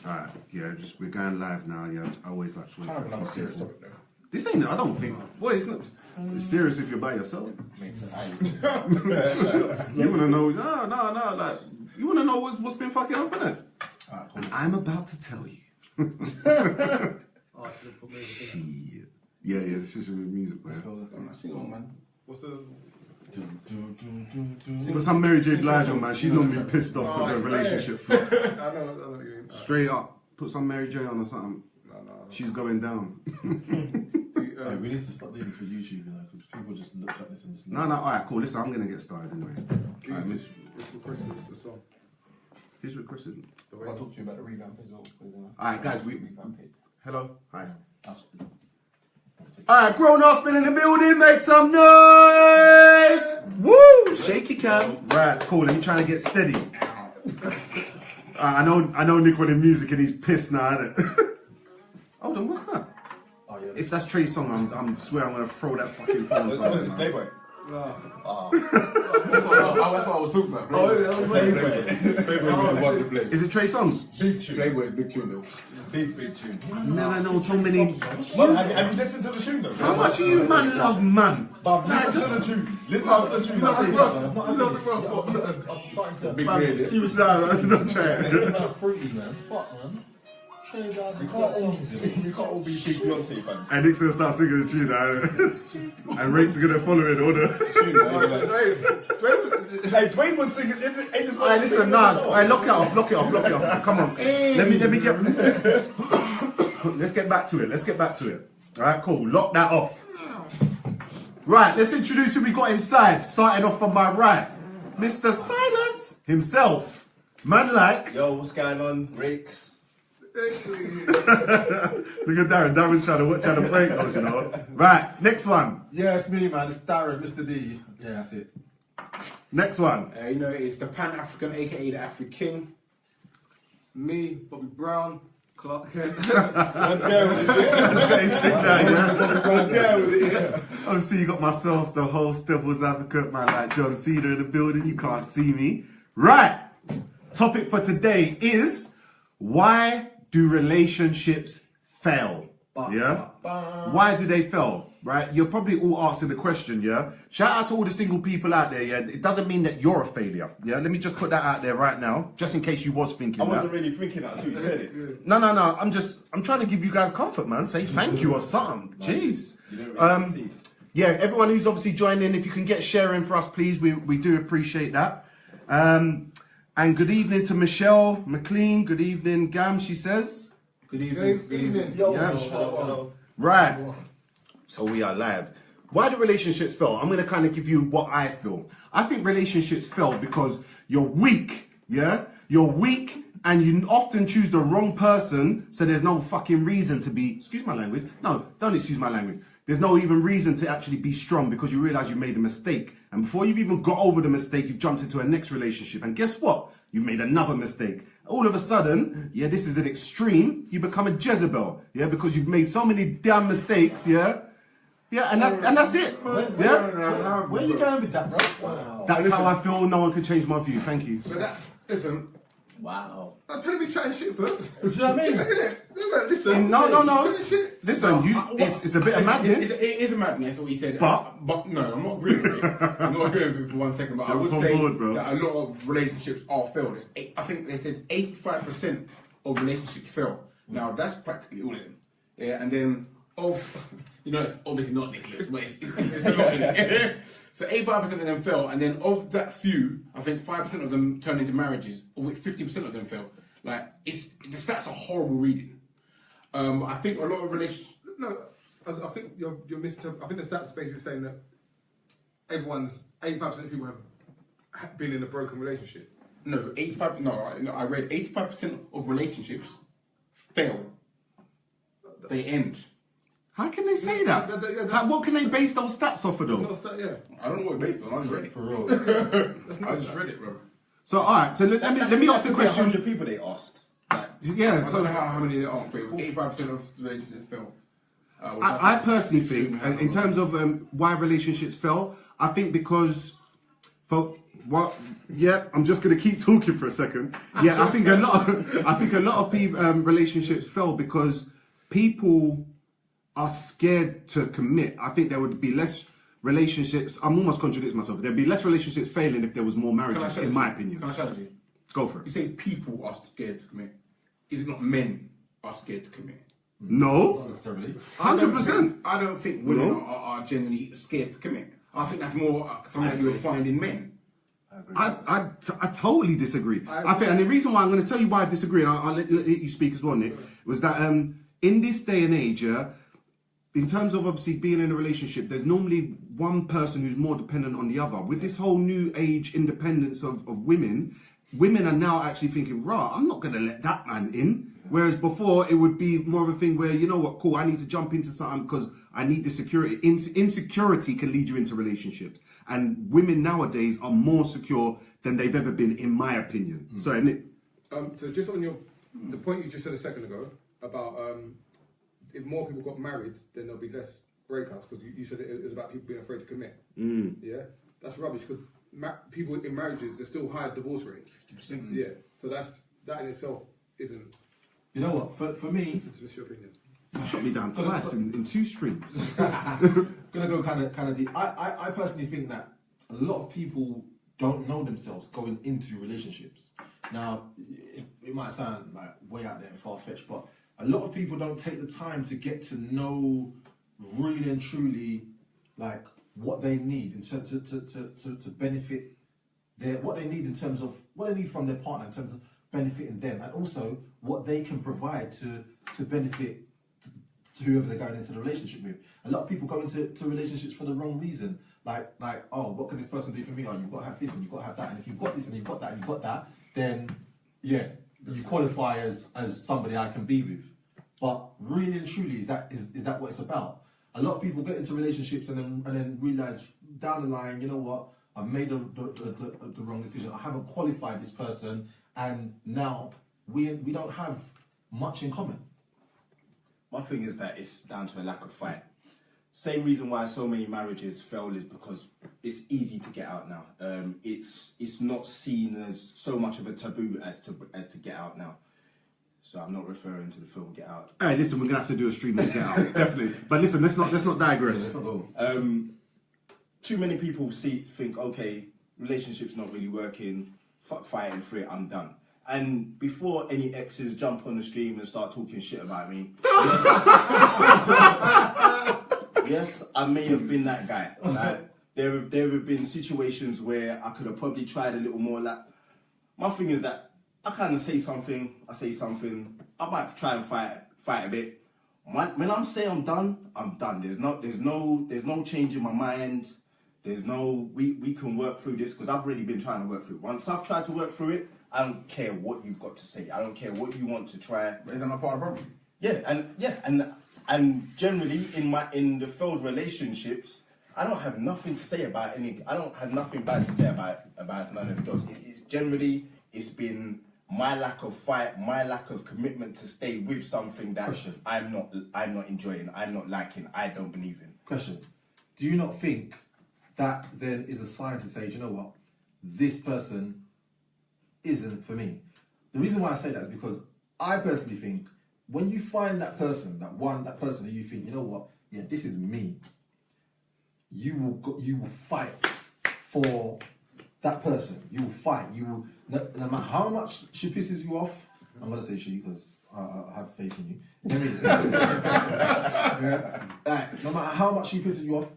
Alright, yeah, just we're going live now. Yeah, I always like to. Kind of another serious topic though. This ain't. I don't think. Well, it's not. It's serious if you're by yourself. You wanna know? No. Like, you wanna know what's been fucking up, innit? Alright, cool. And I'm about to tell you. Shit. Yeah, it's just with music. Let's go. Sing on, man. What's the... But some Mary J. Blige on, man. She's normally pissed off because her relationship flopped. I know what you mean. Straight up, put some Mary J on or something. No. She's going down. Hey, we need to stop doing this with YouTube, you know, because people just look at this and just. No, alright, cool. Listen, I'm gonna get started anyway. Alright, miss. Which requested the song? Who's requested? The way I'll talk to you about the revamp as well. Alright, guys, Revamp it. hello, hi. That's Alright, grown ups been in the building, make some noise! Woo! Shake your cam. Right, cool. Let me try to get steady. I know Nick wanted music and he's pissed now, innit? Hold on, what's that? Oh, yeah, If that's Trey's song, I'm swear I'm gonna throw that fucking phone This is song. Playboy. No. that's what I was talking about. Playboy. Is it Trey songs? Big tune. Playboy, big tune though. Big tune. Never know so many. Man, have you listened to the tune though? How much of you man love man? But listen to the tune. Listen to the tune. I'm starting to. Big Man, radio. seriously, don't try it. I'm not fruity, man. Fuck, man. We can't all be big Beyonce fans. And Nick's gonna start singing the tune now, and Rake's gonna follow it order. Hey, Dwayne was singing. Alright, listen, alright, lock it off. Come on, let me get. Let's get back to it. Alright, cool. Lock that off. Right, let's introduce who we got inside. Starting off from my right, Mr. Silence himself. Man like. Yo, what's going on, Rakes? Look at Darren. Darren's trying to break those, you know. Right, next one. Yeah, it's me, man. It's Darren, Mr. D. Yeah, that's it. Next one. You know, it's the Pan-African, aka the African. It's me, Bobby Brown, Clark Kent. Let's go with it. Let's take that, yeah. Let's go with it, yeah. Obviously, you got myself, the host, Devil's Advocate, man, like John Cena in the building. You can't see me. Right. Topic for today is, why do relationships fail? Yeah? Why do they fail? Right? You're probably all asking the question, yeah? Shout out to all the single people out there, yeah? It doesn't mean that you're a failure, yeah? Let me just put that out there right now, just in case you was thinking I that. wasn't really thinking that until you said it. No. I'm trying to give you guys comfort, man. Say thank you or something. Jeez. You didn't really succeed. Yeah, everyone who's obviously joined in, if you can get sharing for us, please, we do appreciate that. And good evening to Michelle McLean. Good evening, Gam, she says. Good evening. Good evening. Yo, Yeah. hello. Right. So we are live. Why do relationships fail? I'm going to kind of give you what I feel. I think relationships fail because you're weak, yeah? You're weak and you often choose the wrong person, so there's no fucking reason to be, excuse my language. No, don't excuse my language. There's no even reason to actually be strong because you realize you made a mistake. And before you've even got over the mistake, you've jumped into a next relationship. And guess what? You made another mistake. All of a sudden, yeah, this is an extreme. You become a Jezebel, yeah, because you've made so many damn mistakes, yeah? Yeah, and that's it. Yeah? Where are you going with that, bro? That's how I feel. No one can change my view. Thank you. But listen, Wow. I'm telling you chatting shit first. Do you know what I mean? No, listen. No. Shit. Listen, it's a bit of madness. It is a madness, what he said. But no, I'm not agreeing with it. I'm not agreeing with it for 1 second. But I would Jump on say board, bro. that a lot of relationships are failed. I think they said 85% of relationships fail. Now that's practically all of them. Yeah, and then it's obviously not Nicholas, but it's a lot in it. So 85% of them fail, and then of that few, I think 5% of them turn into marriages, of which 50% of them fail. Like, the stats are horrible reading. I think a lot of relationships. No, I think you're missing. I think the stats basically saying that 85% of people have been in a broken relationship. No, 85. No, I read 85% of relationships fail. They end. How can they say that? What can they base those stats off of, though? Yeah. I don't know what it's based on. I just read it. For real. I just read it, bro. So, all right. So let me ask the question. 100 people they asked. Yeah. I don't So know how many they are, but it was 85% of relationships fail. I personally think, in terms of why relationships fail, I think because, Well, yeah, I'm just gonna keep talking for a second. Yeah, I think a lot of people relationships fail because people are scared to commit. I think there would be less relationships. I'm almost contradicting myself. There'd be less relationships failing if there was more marriages, in my opinion. Can I challenge you? Go for You it. say people are scared to commit. Is it not men are scared to commit? No, Not necessarily. 100%. I don't think women No. are generally scared to commit. I think that's more something that you would find in men. I totally disagree. I think, and the reason why I'm going to tell you why I disagree, and I'll let you speak as well, Nick, was that in this day and age, in terms of obviously being in a relationship, there's normally one person who's more dependent on the other. With this whole new age independence of women, women are now actually thinking, rah, I'm not going to let that man in. Whereas before, it would be more of a thing where, you know what, cool, I need to jump into something because I need the security. Insecurity can lead you into relationships. And women nowadays are more secure than they've ever been, in my opinion. Sorry, Nick. So just on the point you just said a second ago about if more people got married, then there'll be less breakups because you said it was about people being afraid to commit. Yeah, that's rubbish because people in marriages, there's still high divorce rates. 60%. Yeah, so that in itself isn't. You know what? For me, That's your opinion. You shot me down twice in 2 streams. gonna go kind of deep. I personally think that a lot of people don't know themselves going into relationships. Now, it might sound like way out there and far fetched, but a lot of people don't take the time to get to know really and truly like what they need in terms to benefit what they need in terms of what they need from their partner in terms of benefiting them, and also what they can provide to benefit whoever they're going into the relationship with. A lot of people go into relationships for the wrong reason. Like, oh, what can this person do for me? Oh, you've got to have this and you've got to have that. And if you've got this and you've got that and you've got that, then yeah, you qualify as somebody I can be with. But really and truly, is that what it's about? A lot of people get into relationships and then realize down the line, you know what? I've made the wrong decision. I haven't qualified this person, and now we don't have much in common. My thing is that it's down to a lack of fight. Same reason why so many marriages fail is because it's easy to get out now. It's not seen as so much of a taboo as to get out now. So I'm not referring to the film Get Out. Hey, listen, we're gonna have to do a stream on Get Out, definitely. But listen, let's not digress. Too many people think, okay, relationship's not really working. Fuck fighting for it. I'm done. And before any exes jump on the stream and start talking shit about me, yes, I may have been that guy. Like, there have been situations where I could have probably tried a little more. Like, my thing is that I kind of say something, I might try and fight a bit. When I'm saying I'm done, I'm done. There's no change in my mind. There's no, we can work through this because I've already been trying to work through it. Once I've tried to work through it, I don't care what you've got to say. I don't care what you want to try. But isn't that part of the problem? And generally in the failed relationships, I don't have nothing to say about any. I don't have nothing bad to say about none of the girls. It's generally been my lack of fight, my lack of commitment to stay with something that I'm not enjoying, I'm not liking, I don't believe in. Question: do you not think that then is a sign to say, do you know what, this person isn't for me? The reason why I say that is because I personally think when you find that person, that person who you think, you know what, yeah, this is me, you will fight for that person. You will fight. You will, no matter how much she pisses you off. I'm gonna say she because I have faith in you. Like, no matter how much she pisses you off,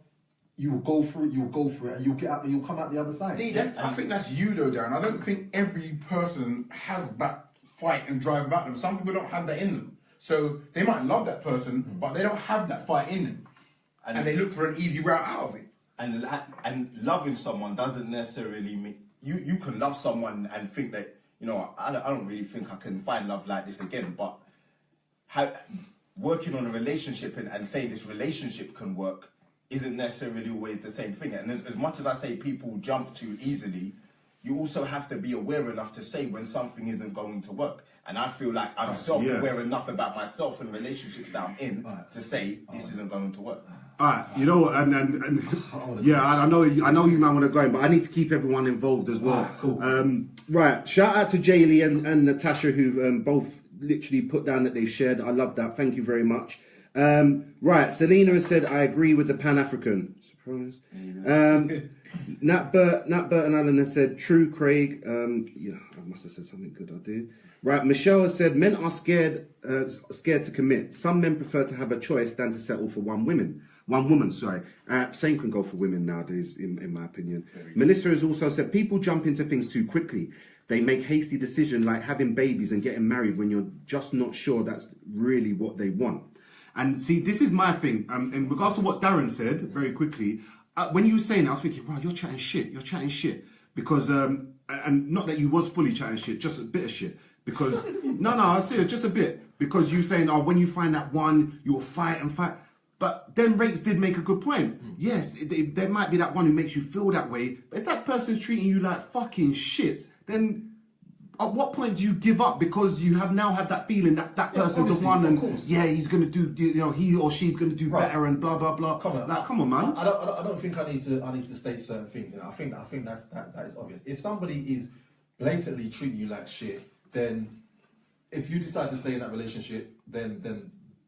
you will go through it, and you'll get out and you'll come out the other side. I think that's you though, Darren. I don't think every person has that fight and drive about them. Some people don't have that in them. So they might love that person, but they don't have that fight in them. And they look for an easy route out of it. And loving someone doesn't necessarily mean you can love someone and think that, you know, I don't really think I can find love like this again. But working on a relationship and saying this relationship can work isn't necessarily always the same thing. And as much as I say people jump too easily, you also have to be aware enough to say when something isn't going to work. And I feel like I'm self-aware enough about myself and relationships that I'm in to say this isn't going to work. Alright, you know what, and yeah, I know you man want to go in, but I need to keep everyone involved as well. Alright, cool. Right, shout out to Jaylee and Natasha who've both literally put down that they shared. I love that. Thank you very much. Right, Selena has said I agree with the Pan-African. Surprise. Nat Burt and Alan has said true, Craig. Yeah, I must have said something good. I do. Right, Michelle has said men are scared to commit. Some men prefer to have a choice than to settle for one woman. Sorry. Same can go for women nowadays, in my opinion. Melissa has also said people jump into things too quickly. They make hasty decisions like having babies and getting married when you're just not sure that's really what they want. And see, this is my thing. In regards to what Darren said, very quickly, when you were saying that, I was thinking, wow, you're chatting shit. Because, and not that you was fully chatting shit, just a bit of shit. Because, no, serious, just a bit. Because you saying, oh, when you find that one, you will fight and fight. But then Rates did make a good point. Yes, there might be that one who makes you feel that way. But if that person's treating you like fucking shit, then at what point do you give up because you have now had that feeling that that person's the one and yeah, he's going to do, you know, he or she's going to do better and blah, blah, blah. Come on, man. I don't think I need to state certain things. You know? I think that is obvious. If somebody is blatantly treating you like shit, then if you decide to stay in that relationship, then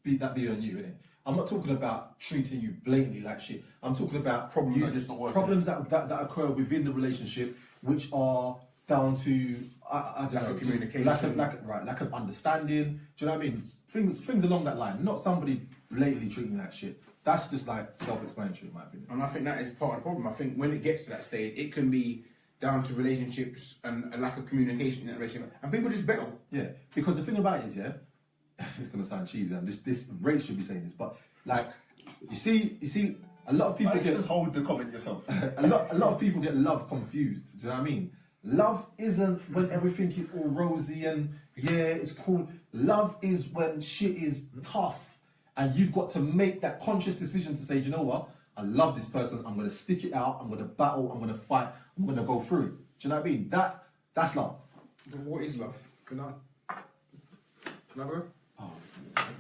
be on you, innit? I'm not talking about treating you blatantly like shit. I'm talking about problems that occur within the relationship, which are down to I don't know, communication, lack of understanding. Do you know what I mean? Things along that line. Not somebody blatantly treating you like shit. That's just like self-explanatory, in my opinion. And I think that is part of the problem. I think when it gets to that stage, it can be down to relationships and a lack of communication in that relationship, and people just battle. Yeah, because the thing about it is, yeah, it's gonna sound cheesy, and this Ray should be saying this, but like, you see, a lot of people just hold the comment yourself. a lot of people get love confused. Do you know what I mean? Love isn't when everything is all rosy and yeah, it's cool. Love is when shit is tough, and you've got to make that conscious decision to say, do you know what? I love this person. I'm gonna stick it out. I'm gonna battle. I'm gonna fight. I'm gonna go through it. Do you know what I mean? That's love. What is love? Can I go?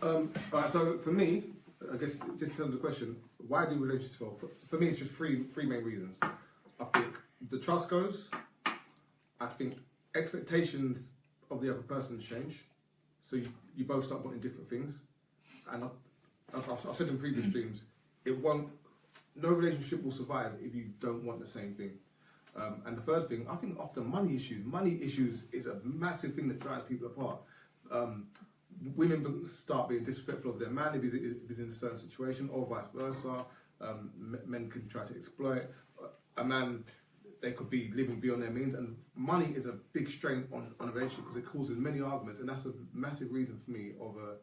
Alright, so for me, I guess just to answer the question, why do relationships fail? For me, it's just three main reasons. I think the trust goes. I think expectations of the other person change. So you both start wanting different things. And I've said in previous streams, no relationship will survive if you don't want the same thing. And the third thing, I think often money issues is a massive thing that drives people apart. Women start being disrespectful of their man if he's in a certain situation, or vice versa. Men can try to exploit a man. They could be living beyond their means, and money is a big strain on a relationship because it causes many arguments, and that's a massive reason for me of a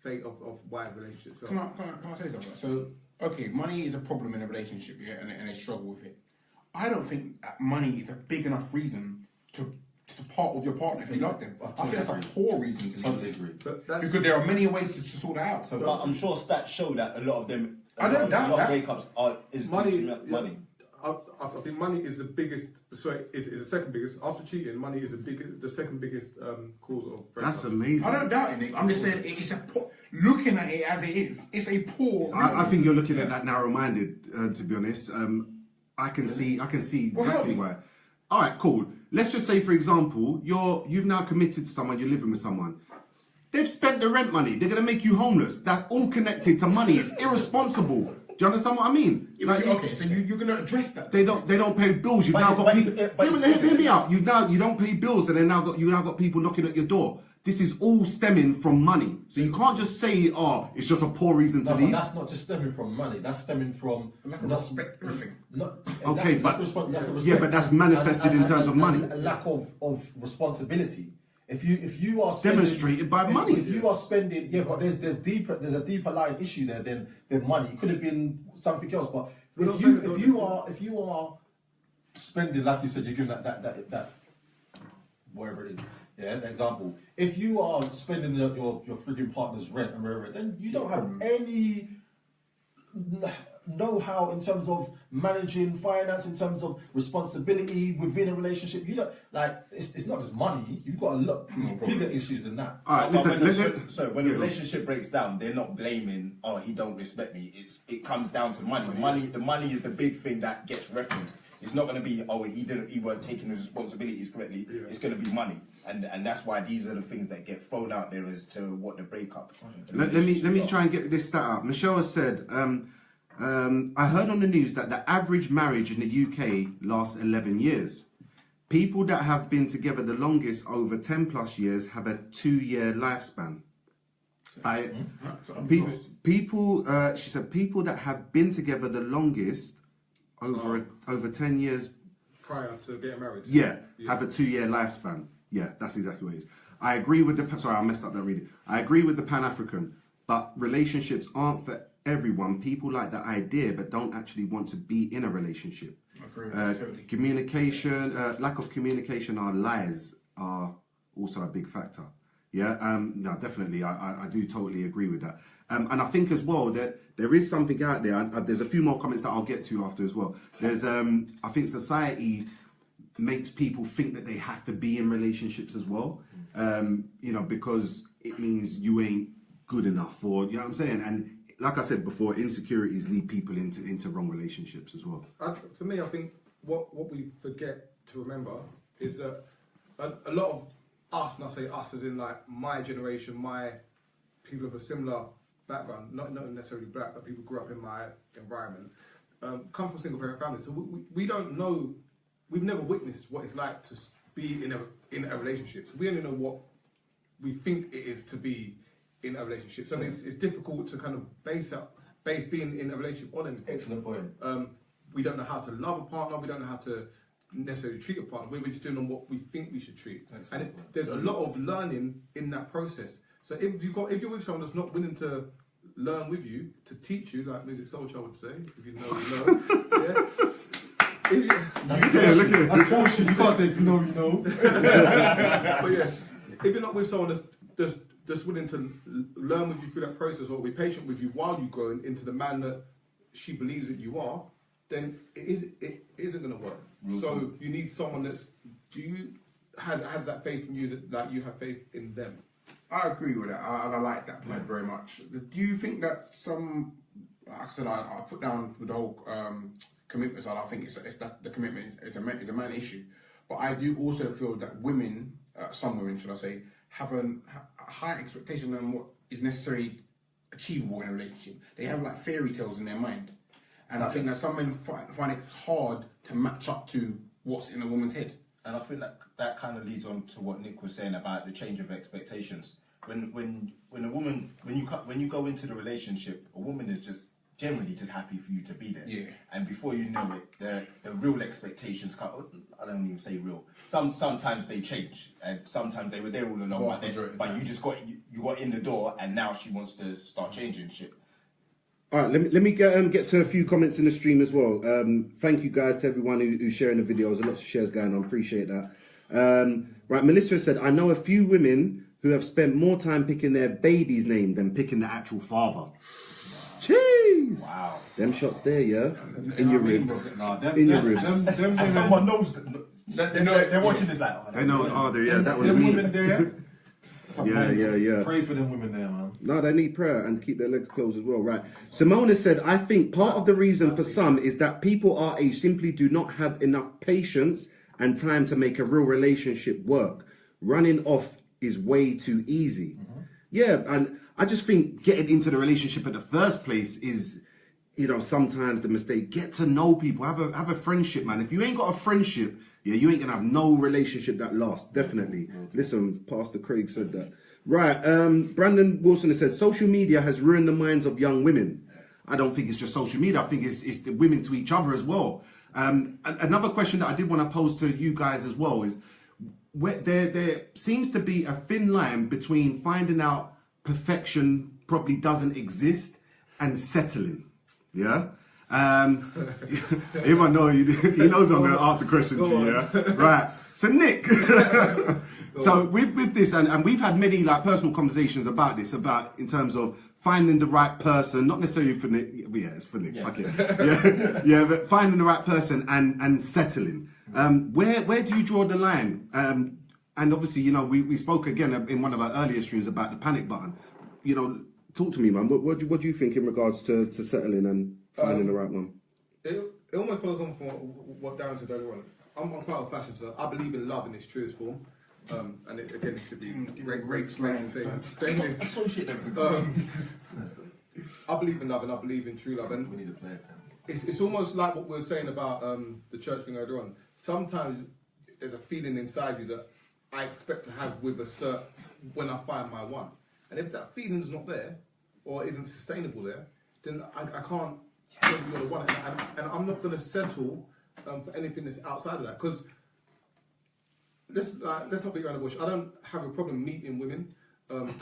fate of why relationships fail. Can I say something? So, okay, money is a problem in a relationship, yeah, and they struggle with it. I don't think that money is a big enough reason to part with your partner if you love them. I think that's a poor reason to Totally agree. because there are many ways to sort that out. But I'm sure stats show that a lot of them, I don't doubt that. breakups is Money, due to money. I think money is the biggest. Sorry, is the second biggest after cheating. Money is the second biggest cause of breakup. That's amazing. I don't doubt it, Nick. I'm just saying it's looking at it as it is. It's a poor. I think you're looking at that narrow-minded. To be honest, I can see exactly why. All right, cool. Let's just say, for example, you've now committed to someone. You're living with someone. They've spent the rent money. They're gonna make you homeless. That's all connected to money. It's irresponsible. Do you understand what I mean? Yeah, like, okay, so you're going to address that. They don't pay bills. You've now got people. Hear me out. You don't pay bills, and then you now got people knocking at your door. This is all stemming from money. So you can't just say, oh, it's just a poor reason to leave. But that's not just stemming from money. That's stemming from lack of respect, everything. Okay, but but that's manifested in terms of money. A lack of responsibility. If you are spending, demonstrated by money. If you are spending, but there's a deeper lying issue there than money. It could have been something else, but if you are spending, like you said, you're giving that whatever it is. Yeah, an example. If you are spending your freaking partner's rent and whatever, then you don't have any know-how in terms of managing finance, in terms of responsibility within a relationship. You don't like it's not just money. You've got a lot bigger issues than that. All right, listen. When a relationship breaks down, they're not blaming, oh, he don't respect me. It comes down to money. The money is the big thing that gets referenced. It's not going to be, oh, he weren't taking his responsibilities correctly. Yeah. It's going to be money, and that's why these are the things that get thrown out there as to what the breakup. Let me try and get this stat out. Michelle has said, I heard on the news that the average marriage in the UK lasts 11 years. People that have been together the longest, over 10 plus years, have a 2-year lifespan. She said people that have been together the longest, over 10 years prior to getting married. Yeah, have a 2-year lifespan. Yeah, that's exactly what it is. I agree with sorry, I messed up that reading. I agree with the Pan-African, but relationships aren't for everyone. People like the idea, but don't actually want to be in a relationship. I agree with that totally. Communication, lack of communication or lies are also a big factor. Yeah, no, definitely. I do totally agree with that. And I think as well that there is something out there. There's a few more comments that I'll get to after as well. There's, I think society makes people think that they have to be in relationships as well. You know, because it means you ain't good enough, or you know what I'm saying. And like I said before, insecurities lead people into wrong relationships as well. For me, I think what we forget to remember is that a lot of us, and I say us as in like my generation, my people of a similar background, not necessarily black, but people grew up in my environment, come from single parent families. So we don't know, we've never witnessed what it's like to be in a relationship. So we only know what we think it is to be in a relationship. So it's difficult to kind of base being in a relationship on anything. Excellent point. We don't know how to love a partner. We don't know how to necessarily treat a partner. We're just doing on what we think we should treat. Excellent. And there's a lot of learning in that process. So if you're with someone that's not willing to learn with you, to teach you, like Music Soul Child would say, if you know, you know. Yeah. That's bullshit. You can't say if you know, you know. But yeah, if you're not with someone that's just willing to learn with you through that process, or be patient with you while you grow into the man that she believes that you are, then it isn't going to work. Mm-hmm. So you need someone has that faith in you that you have faith in them. I agree with that, and I like that point very much. Do you think that like I said, I put down with the whole commitment side. I think it's that the commitment is a man issue, but I do also feel that women, some women, should I say, have a high expectation on what is necessarily achievable in a relationship. They have like fairy tales in their mind, and I think that some men find it hard to match up to what's in a woman's head. And I think that kind of leads on to what Nick was saying about the change of expectations. When you go into the relationship, a woman is just generally just happy for you to be there. Yeah. And before you know it, the real expectations come. I don't even say real. Sometimes they change, and sometimes they were there all along. But you just got in the door, and now she wants to start changing shit. All right, let me get to a few comments in the stream as well. Thank you guys to everyone who's sharing the videos. Lots of shares going on. Appreciate that. Right, Melissa said, I know a few women who have spent more time picking their baby's name than picking the actual father. Jeez. Wow. Them shots there, yeah? In your ribs. In your ribs. And someone knows that. They're watching this like, oh, they know, that was me. Women there. Yeah. Pray for them women there, man. No, they need prayer and keep their legs closed as well, right? Simona said, I think part of the reason for some is that people our age simply do not have enough patience and time to make a real relationship work. Running off is way too easy. Mm-hmm. Yeah, and I just think getting into the relationship in the first place is, sometimes the mistake. Get to know people, have a friendship, man. If you ain't got a friendship, you ain't gonna have no relationship that lasts, definitely. Mm-hmm. Listen, Pastor Craig said that. Right, Brandon Wilson has said, social media has ruined the minds of young women. I don't think it's just social media, I think it's the women to each other as well. Another question that I did want to pose to you guys as well is, there seems to be a thin line between finding out perfection probably doesn't exist and settling. Yeah? Everyone knows, he knows I'm going to ask the question to you, yeah? Right. So Nick, so with this, and we've had many personal conversations about this, in terms of finding the right person, not necessarily for Nick, yeah, it's for Nick, Yeah. fuck it. Yeah, but finding the right person and settling. Where do you draw the line? And obviously, you know, we spoke again in one of our earlier streams about the panic button. You know, talk to me, man. What do you think in regards to settling and finding the right one? It almost follows on from what Darren said earlier on. I'm quite old-fashioned, so I believe in love in its truest form. And again, it should be great saying this. Associate everything. I believe in love and I believe in true love. And We need a player. it's almost like what we were saying about the church thing earlier on. Sometimes there's a feeling inside you that I expect to have with a cert when I find my one. And if that feeling's not there or isn't sustainable there, then I can't say you're the one. And I'm not going to settle for anything that's outside of that. Because let's not beat around the bush. I don't have a problem meeting women. I'm a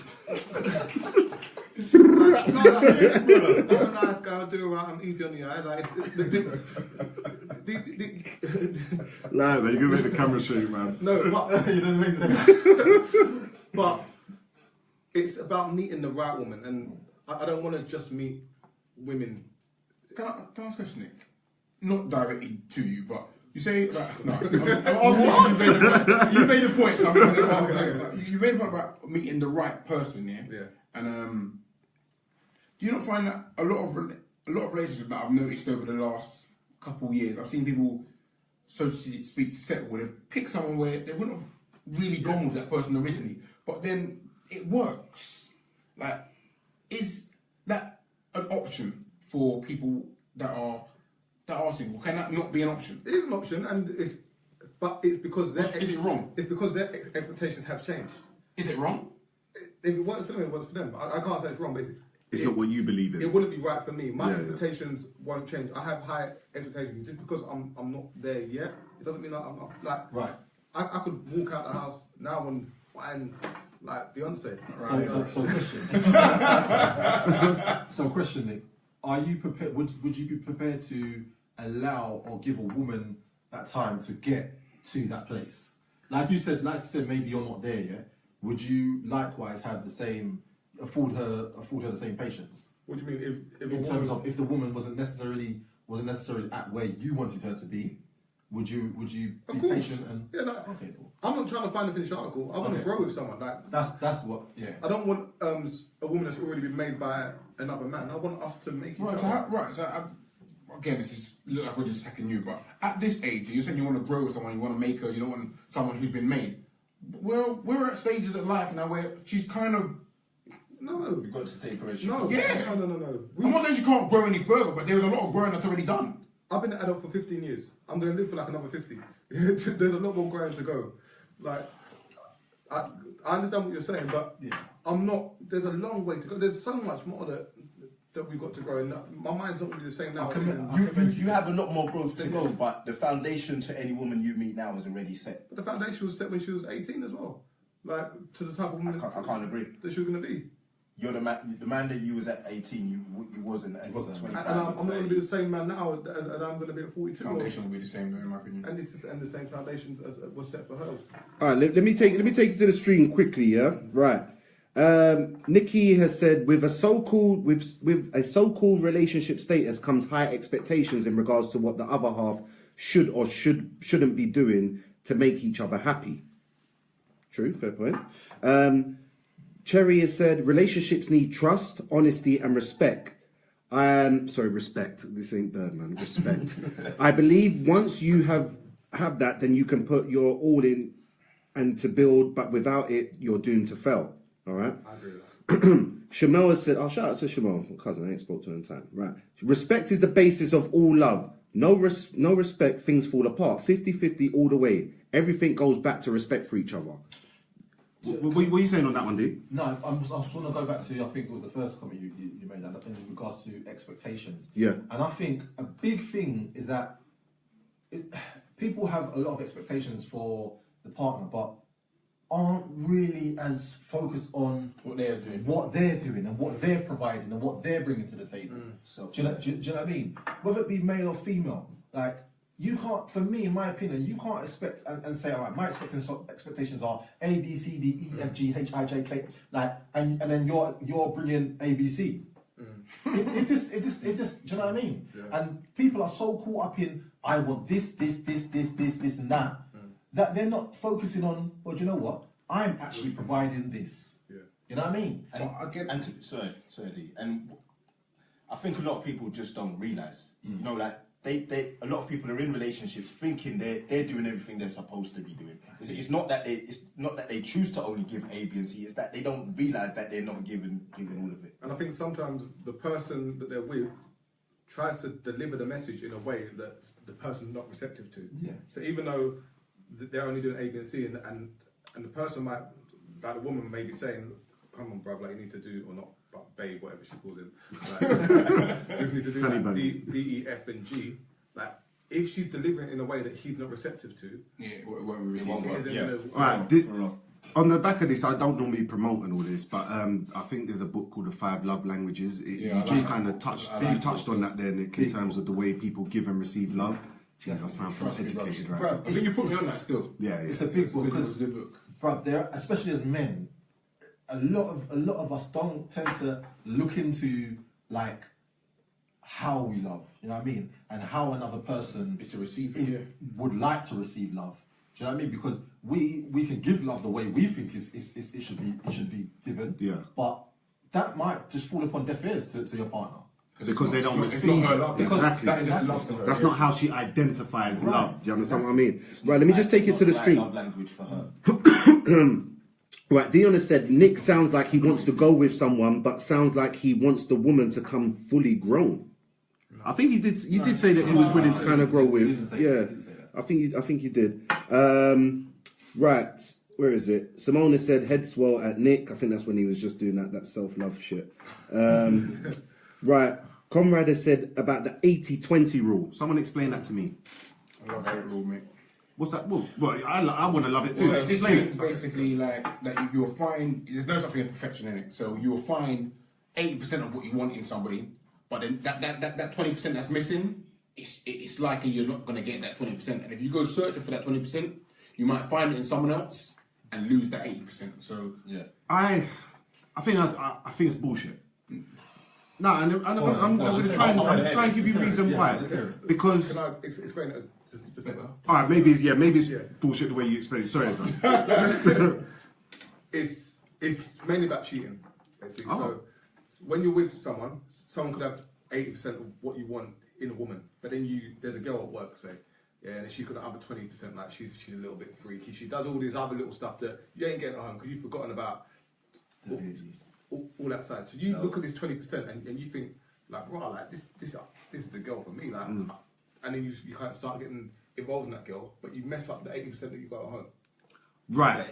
nice guy, I'll do it right, I'm easy on the eye. Like, Nah, man, you can make the camera show you, man. no, but, you don't make sense. But it's about meeting the right woman, and I don't want to just meet women. Can I ask a question, Nick? Not directly to you, but you say like, no, I'm asking you made a point. So I'm gonna ask, you made a point about meeting the right person, yeah. Yeah. And do you not find that a lot of relationships that I've noticed over the last couple of years, I've seen people, so to speak, settle where they've picked someone where they wouldn't have really gone with that person originally, but then it works. Like, is that an option for people that are single? Can that not be an option? It is an option, and it's because Is it wrong? It's because their expectations have changed. Is it wrong? If it works for them, it works for them. I can't say it's wrong, but It's not what you believe in. it wouldn't be right for me. My Yeah, expectations won't change. I have high expectations. Just because I'm not there yet, it doesn't mean that I'm not. Like, Right. I could walk out the house now and find like Beyonce. So question. So question, Nick. Are you prepared? Would you be prepared to allow or give a woman that time to get to that place? Like you said, maybe you're not there yet. Would you likewise have the same, afford her the same patience? What do you mean? If In terms of if the woman wasn't necessarily at where you wanted her to be, would you be Of course. patient and Yeah, no, okay, cool. I'm not trying to find a finished article. I want to Okay. grow with someone. Like, That's what, yeah. I don't want a woman that's already been made by another man. I want us to make each Right, other. Again, this is look like we're just attacking you, but at this age, you're saying you want to grow with someone, you want to make her, you don't want someone who's been made. Well, we're at stages of life now where she's kind of. No, You've got to take her as she no, Yeah. no. I'm not saying she can't grow any further, but there's a lot of growing that's already done. I've been an adult for 15 years. I'm going to live for like another 50. There's a lot more growing to go. Like, I understand what you're saying, but I'm not. There's a long way to go. There's so much more that we've got to grow. And my mind's not going to be the same now. You have a lot more growth to go, but the foundation to any woman you meet now is already set. But the foundation was set when she was 18 as well. Like, to the type of woman I can't agree. that she was going to be. You're the man that you was at 18. You wasn't at 25. And I'm not going to be the same man now as I'm going to be at 42. Foundation will be the same, though, in my opinion. And the same foundation as was set for her. All right, let me take you to the stream quickly, yeah? Right. Nikki has said, with a so-called relationship status comes high expectations in regards to what the other half should or shouldn't be doing to make each other happy. True, fair point. Cherry has said, relationships need trust, honesty, and respect. Respect. This ain't Birdman. Respect. I believe once you have that, then you can put your all in and to build, but without it, you're doomed to fail. All right? I agree with that. Shamel has said, shout out to Shamel, my cousin, I ain't spoke to her in time. Right. Respect is the basis of all love. No respect, things fall apart. 50-50 all the way. Everything goes back to respect for each other. What are you saying on that one, D? No, I just want to go back to, I think it was the first comment you made, that in regards to expectations. Yeah. And I think a big thing is that people have a lot of expectations for the partner, but aren't really as focused on What they're doing. and what they're providing and what they're bringing to the table. So do you know what I mean? Whether it be male or female, like you can't, for me, in my opinion, you can't expect and say, all right, my expectations are A, B, C, D, E, F, G, H, I, J, K, like, and then you're bringing A, B, C. It just, do you know what I mean? Yeah. And people are so caught up in, I want this, and that, that they're not focusing on, well, do you know what? I'm actually providing this. Yeah. You know what I mean? Sorry, D. And I think a lot of people just don't realise, you know, like, a lot of people are in relationships thinking they're doing everything they're supposed to be doing. It's not that they choose to only give A, B, and C. It's that they don't realise that they're not giving all of it. And I think sometimes the person that they're with tries to deliver the message in a way that the person's not receptive to. Yeah. So even though they're only doing A, B, and C, and the person might, like the woman may be saying, "Come on, bruv, like you need to do," or not, but babe, whatever she calls him, like, you need to do like D, E, F, and G. Like, if she's delivering it in a way that he's not receptive to, on the back of this, I don't normally promote and all this, but I think there's a book called The 5 Love Languages. You just kind of touched on that there, Nick, in terms of the way people give and receive love. Jeez, I sound so educated, right? Bro, I think you put me on that still. Yeah. It's a big book because, bro, there, especially as men, a lot of us don't tend to look into like how we love, you know what I mean, and how another person is to receive it, would like to receive love. Do you know what I mean? Because we can give love the way we think it should be given. Yeah. But that might just fall upon deaf ears to your partner. Because they don't receive her love. Exactly. That's not how she identifies love. Do you understand what I mean? Right, let me just take it to the street. Love language for her. Right, Dion has said, Nick sounds like he wants to go with someone, but sounds like he wants the woman to come fully grown. I think he did. You did say that he was willing to kind of grow with. Yeah, I think you did. Right, where is it? Simona said head swell at Nick. I think that's when he was just doing that self-love shit. Right, Conrad has said about the 80-20 rule. Someone explain that to me. I love that rule, mate. What's that? Well, I want to love it too. So it's basically like that you'll find there's no such thing as perfection in it. So you'll find 80% of what you want in somebody, but then that 20% that's missing, it's likely you're not going to get that 20%. And if you go searching for that 20%, you might find it in someone else and lose that 80%. So yeah, I think it's bullshit. No, and I'm going to try and give you reason why. Because can I explain it? Just all right, maybe it's bullshit the way you explain it. Sorry, bro. It's mainly about cheating, basically. Oh. So when you're with someone could have 80% of what you want in a woman, but then there's a girl at work, say, and she could have other 20%. Like she's a little bit freaky. She does all these other little stuff that you ain't getting at home because you've forgotten about all that side. So you look at this 20% and you think like, right, like this is the girl for me, like. And then you kind of start getting involved in that girl, but you mess up the 80% that you got at home. Right.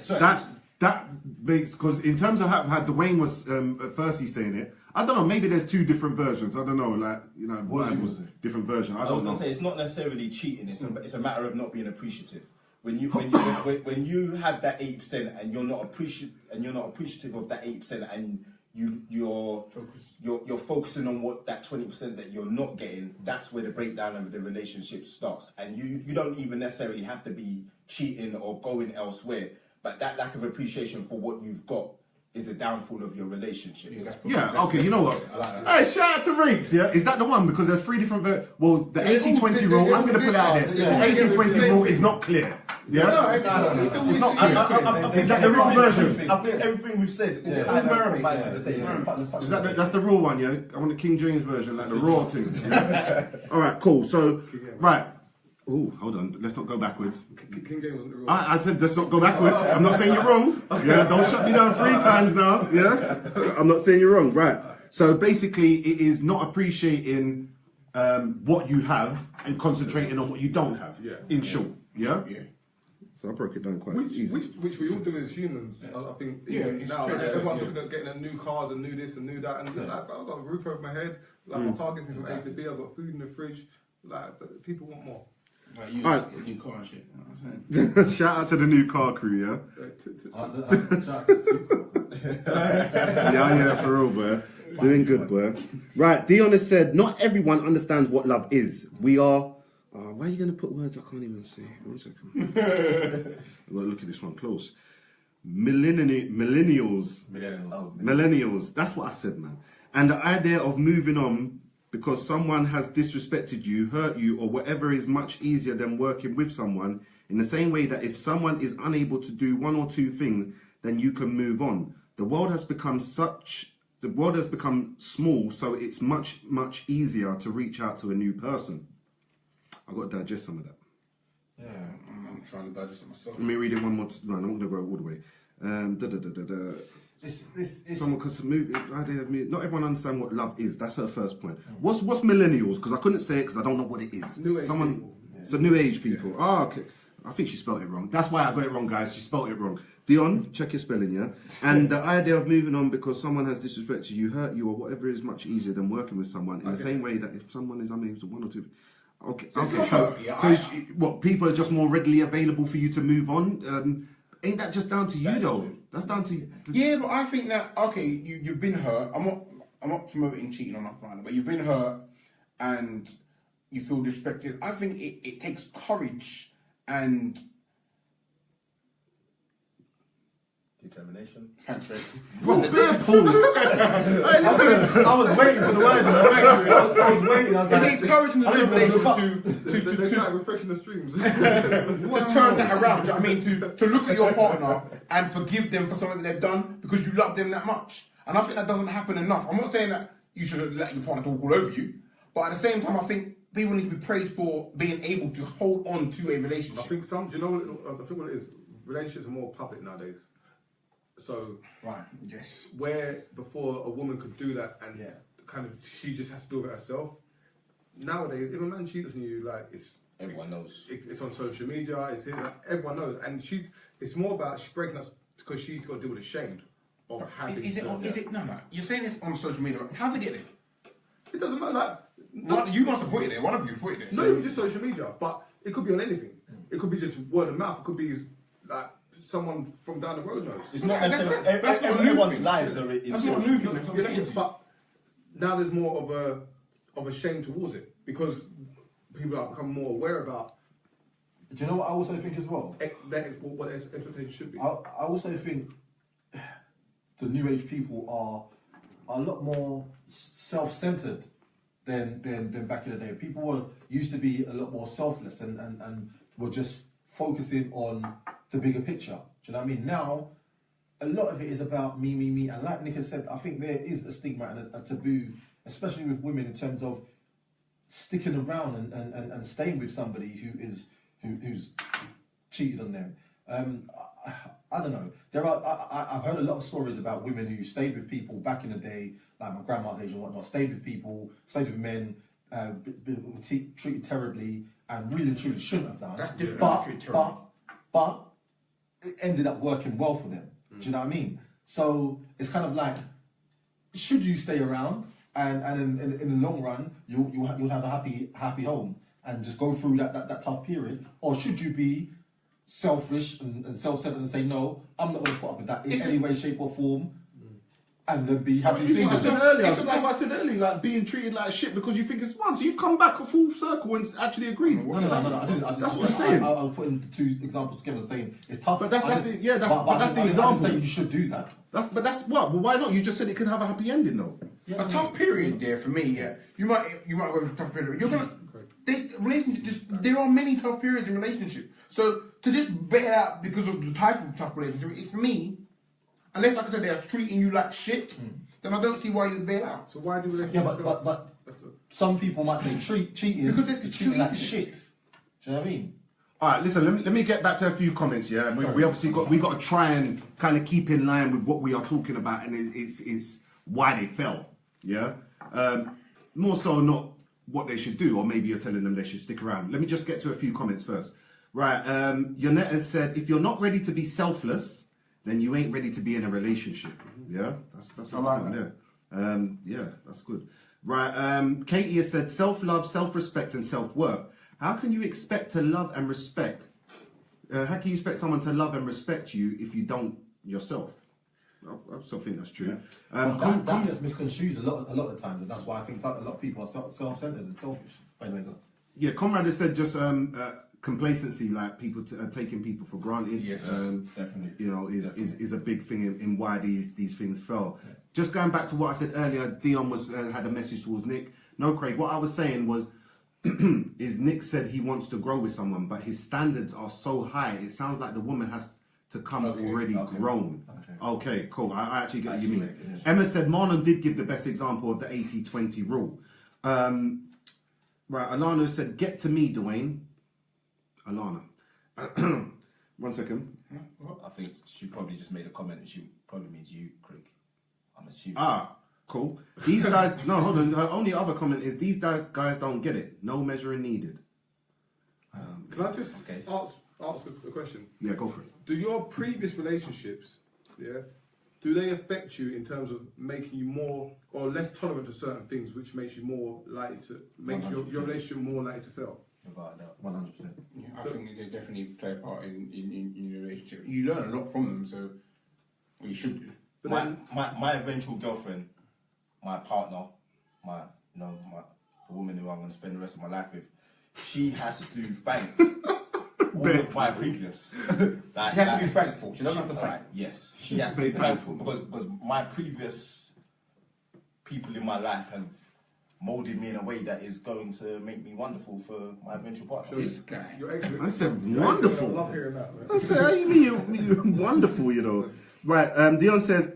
That makes, because in terms of how Dwayne was at first he's saying it, I don't know, maybe there's two different versions. I don't know, like, you know, what was different version. I was going to say it's not necessarily cheating. It's a matter of not being appreciative. When you have that 80% and you're not appreciative of that 80% and you're focusing on what that 20% that you're not getting, that's where the breakdown of the relationship starts. And you don't even necessarily have to be cheating or going elsewhere, but that lack of appreciation for what you've got is the downfall of your relationship. Okay, you know what? Hey, shout out to Rakes, yeah? Is that the one? Because there's three different well, the 80-20 rule, I'm going to put it out there. The 80-20 rule is not clear. Yeah? No, it's not clear. Is that the real version? I think everything we've said that's the raw one, yeah? I want the King James version, like the raw thing. Yeah? All right, cool. So, right. Oh, hold on. Let's not go backwards. King James wasn't the rule. I said let's not go backwards. I'm not saying you're wrong. Yeah, don't shut me down 3 times now. Yeah, I'm not saying you're wrong. Right. So basically, it is not appreciating what you have and concentrating on what you don't have. Yeah. In short. Yeah. Yeah. So I broke it down quite easy. Which we all do as humans. I think. Yeah. Now everyone's looking at getting a new cars and new this and new that, and like, I've got a roof over my head. Like my target's from A to B. I've got food in the fridge. Like, but people want more. Like you just get a new car and shit. You know what I'm saying? Shout out to the new car crew, yeah? Shout out to the yeah, for real, boy. Doing good, boy. Right, Dion has said, not everyone understands what love is. We are Why are you going to put words I can't even say? 1 second. I'm going to look at this one close. Millennials. Millennials. That's what I said, man. And the idea of moving on because someone has disrespected you, hurt you, or whatever is much easier than working with someone, in the same way that if someone is unable to do 1 or 2 things, then you can move on. The world has become small, so it's much easier to reach out to a new person. I've got to digest some of that. Yeah, I'm trying to digest it myself. Let me read it one more time. No, I'm not going to go all the way. Someone because not everyone understands what love is. That's her first point. What's millennials? Because I couldn't say it because I don't know what it is. New age people. So new age people. Yeah. Oh, okay. I think she spelled it wrong. That's why I got it wrong, guys. She spelled it wrong. Dion, check your spelling, yeah? And the idea of moving on because someone has disrespected you, hurt you, or whatever is much easier than working with someone in the same way that if someone is unable to 1 or 2... Okay, what, people are just more readily available for you to move on? Ain't that just down to you, though? That's down to you. Yeah, but I think that, okay, you've been hurt. I'm not promoting cheating or nothing like that, but you've been hurt and you feel disrespected. I think it takes courage and... Determination. Thanks, Rex. Bro, bare pause. Hey, listen. I was waiting for the word. I was waiting. I was It like, takes courage and determination They start refreshing the streams. to turn that around. I mean, to look at your partner and forgive them for something that they've done because you love them that much. And I think that doesn't happen enough. I'm not saying that you should let your partner talk all over you, but at the same time, I think people need to be praised for being able to hold on to a relationship. I think what it is, relationships are more public nowadays. So, Right. Yes. where before a woman could do that and kind of she just has to do it herself. Nowadays, if a man cheats on you, like Everyone knows. it's on social media. It's here, like, everyone knows, and it's more about she's breaking up because she's got to deal with the shame of having. Is it? No. You're saying this on social media. How's it get there? It doesn't matter. You must have put it there. One of you put it there. Not even just social media, but it could be on anything. It could be just word of mouth. It could be like someone from down the road knows. It's not That's necessarily not a new everyone's thing. lives are That's not a new thing. That's what I'm saying. But now there's more of a shame towards it because people are becoming more aware about do you know what I also think as well? what expectation should be. I also think the new age people are a lot more self-centered than back in the day. People used to be a lot more selfless and were just focusing on the bigger picture. Do you know what I mean? Now, a lot of it is about me. And like Nick has said, I think there is a stigma and a taboo, especially with women, in terms of sticking around and staying with somebody who's cheated on them. I don't know. I've heard a lot of stories about women who stayed with people back in the day, like my grandma's age and whatnot, stayed with men, treated terribly, and really and truly shouldn't have done. That's different. But it ended up working well for them. Do you know what I mean? So it's kind of like, should you stay around and in the long run you'll have a happy home and just go through that tough period, or should you be selfish and self-centered and say no, I'm not going to put up with that in any way, shape or form, and then be happy? It's what I said earlier, like being treated like shit because you think it's fun. So you've come back a full circle and actually agreed. No, I didn't. That's what I'm saying. I'll put in the 2 examples together saying it's tough. But that's the example. I didn't say you should do that. That's what. Well, why not? You just said it could have a happy ending, though. A tough period there for me. Yeah, you might go through a tough period. You're gonna there are many tough periods in relationship. So to just bail out because of the type of tough relationship, for me, unless, like I said, they are treating you like shit, then I don't see why you bail out. So why do we? But some people might say cheating because it's treating too like easy. shit. Do you know what I mean? All right, listen. Let me get back to a few comments. Yeah, we obviously got to try and kind of keep in line with what we are talking about, and it's why they fell. Yeah, more so not what they should do, or maybe you're telling them they should stick around. Let me just get to a few comments first. Right, Yonette has said, if you're not ready to be selfless, then you ain't ready to be in a relationship. Yeah, that's I like that. Yeah, that's good. Right, Katie has said, self-love, self-respect, and self-worth. How can you expect to love and respect? How can you expect someone to love and respect you if you don't yourself? I still think that's true. That just misconstrues a lot of the times, and that's why I think a lot of people are self-centered and selfish. By the way, go. Yeah, Conrad has said just complacency, like people taking people for granted. Yes, definitely. You know, is a big thing in why these things fell. Yeah. Just going back to what I said earlier, Dion had a message towards Nick. No, Craig. What I was saying was, is Nick said he wants to grow with someone, but his standards are so high. It sounds like the woman has to come already grown. Okay, cool. I actually get what you mean. Yes. Emma said Marlon did give the best example of the 80-20 rule. Right, Alana said, get to me, Dwayne. Alana. 1 second. I think she probably just made a comment and she probably means you, Craig. I'm assuming. Ah, cool. These guys, no, hold on. Her only other comment is these guys don't get it. No measuring needed. Can I just ask a question? Yeah, go for it. Do your previous relationships, do they affect you in terms of making you more or less tolerant to certain things, which makes you more likely to your relationship more likely to fail? Without doubt. 100%. Yeah, I think they definitely play a part in your relationship. You learn a lot from them, so you should do. But my eventual girlfriend, my partner, the woman who I'm going to spend the rest of my life with, she has to thank all of my previous. She has to be thankful. She doesn't have to thank. Yes, she has to be thankful because my previous people in my life have molded me in a way that is going to make me wonderful for my eventual partner. This guy. You're excellent. I said wonderful. I love hearing that, man. I said, how you mean you're wonderful, you know? Right, Dion says,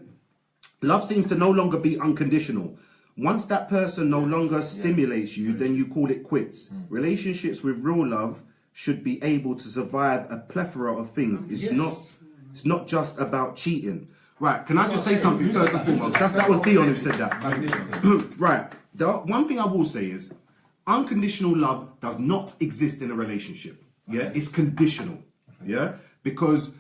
love seems to no longer be unconditional. Once that person no longer stimulates you, then you call it quits. Relationships with real love should be able to survive a plethora of things. It's not just about cheating. Right, can I just say something first and foremost? That was Dion who said that. Right, the one thing I will say is, unconditional love does not exist in a relationship. Yeah, it's conditional. Yeah, because,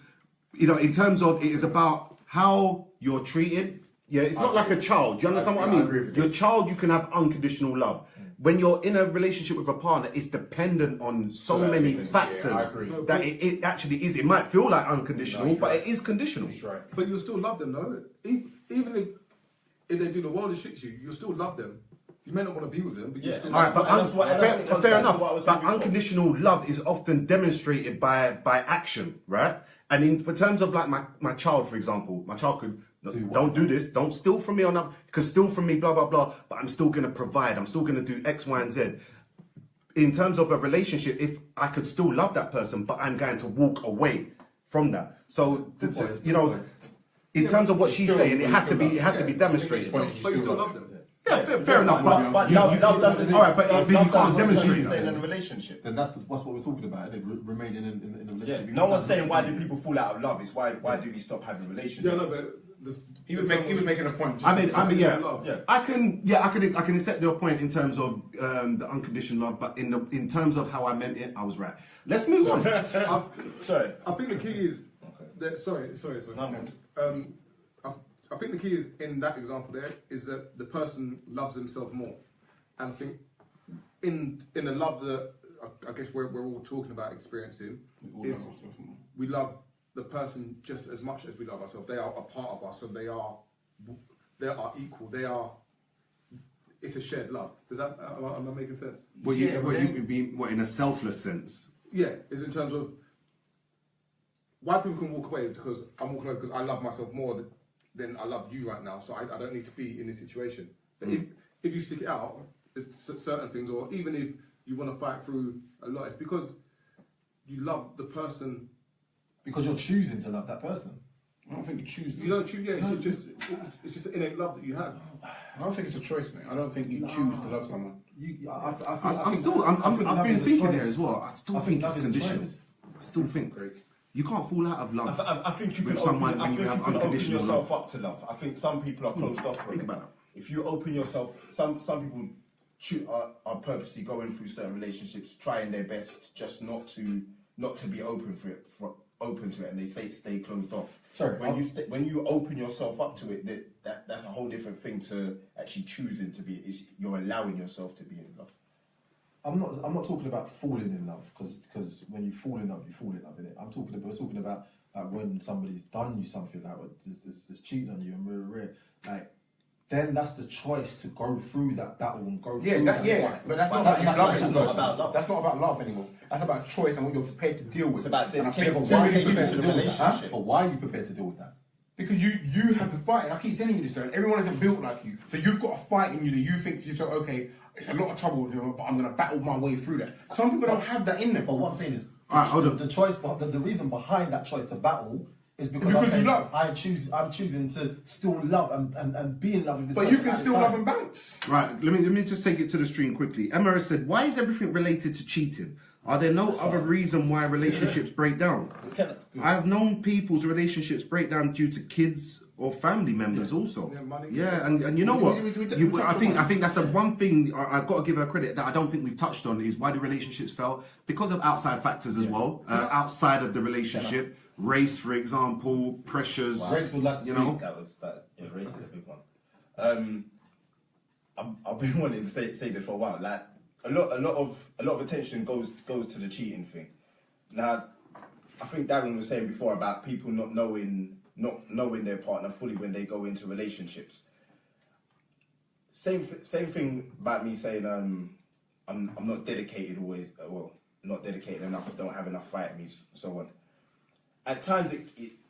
you know, in terms of it is about how you're treated. Yeah, it's not like a child. Do you understand what I mean? Your child, you can have unconditional love. When you're in a relationship with a partner, it's dependent on so many factors that it actually is. It might feel like unconditional, but it is conditional. Right. But you'll still love them, though. Even if they do the wildest shit to you, you'll still love them. You may not want to be with them, but you still All right, love them. but fair enough. But unconditional love is often demonstrated by action, right? And in terms of like my child, for example, my child could don't do this, don't steal from me or not, you can steal from me, blah blah blah. But I'm still gonna provide. I'm still gonna do X, Y, and Z. In terms of a relationship, if I could still love that person, but I'm going to walk away from that. So you know, in terms of what she's saying, it has to be demonstrated. But you still love them. Yeah, fair enough. But love doesn't. All right, but you can't demonstrate staying that. in a relationship. Then that's what we're talking about, remaining in a relationship. Yeah, no one's saying why do people fall out of love. It's why do we stop having relationships? Yeah, no, but he was making a point. I mean, yeah. I can accept your point in terms of the unconditional love, but in terms of how I meant it, I was right. Let's move on. Sorry. I think the key is that. Sorry. I think the key is in that example there is that the person loves themselves more, and I think in the love that I guess we're all talking about experiencing is we love the person just as much as we love ourselves. They are a part of us, and they are equal. It's a shared love. Does that am I making sense? What you mean? What, in a selfless sense? Yeah, it's in terms of why people can walk away because I'm walking away because I love myself more than I love you right now. So I don't need to be in this situation. But if you stick it out, there's certain things, or even if you want to fight through a lot, it's because you love the person. Because you're choosing to love that person. I don't think you choose. You don't choose. Yeah, it's just an innate love that you have. I don't think it's a choice, mate. I don't think you choose to love someone. I've been thinking there as well. I still think it's conditional. I still think you can't fall out of love. I think you can with someone when you have open unconditional yourself love. up to love. I think some people are closed off from Think it. about that. If you open yourself, some people are purposely going through certain relationships, trying their best just not to be open to it, and they stay closed off. Sorry, when you open yourself up to it, that's a whole different thing to actually choosing to be. You're allowing yourself to be in love. I'm not talking about falling in love because when you fall in love, you fall in love, innit? We're talking about when somebody's done you something like it's cheating on you and like then that's the choice to go through that battle and go through Yeah, that. but that's not That's about not love. about love. That's not about love anymore. That's about choice and what you're prepared to deal with. It's about And I think dedication. But why are you Dedication prepared to to the deal with that? relationship. But why are you prepared to deal with that? because you have to fight. And I keep telling you this, though. Everyone isn't built like you, so you've got a fight in you that you think to yourself, okay, it's a lot of trouble, but I'm gonna battle my way through that. Some people don't have that in them. But what I'm saying is, Alright, hold on. the choice, the reason behind that choice to battle is because Because I'm you saying love. I'm choosing to still love and be in love with this But person you can at the still time. love and bounce. Right, let me just take it to the stream quickly. Emma has said, why is everything related to cheating? Are there no other reason why relationships break down? I have known people's relationships break down due to kids or family members also. Yeah, money. Yeah, and you know what? I think that's the one thing I've got to give her credit that I don't think we've touched on is why the relationships fell because of outside factors as well, outside of the relationship, race, for example, pressures. Rex would like to you speak. know. Race is a big one. I've been wanting to say this for a while. Like a lot of attention goes to the cheating thing. Now, I think Darren was saying before about people not knowing their partner fully when they go into relationships. Same thing about me saying I'm not dedicated always. Well, not dedicated enough. I don't have enough fight in me, so on. At times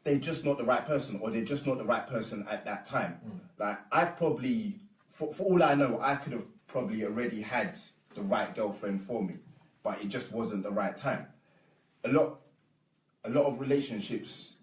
they're just not the right person, or they're just not the right person at that time. Like I've probably, for all I know, I could have probably already had the right girlfriend for me, but it just wasn't the right time. A lot of relationships,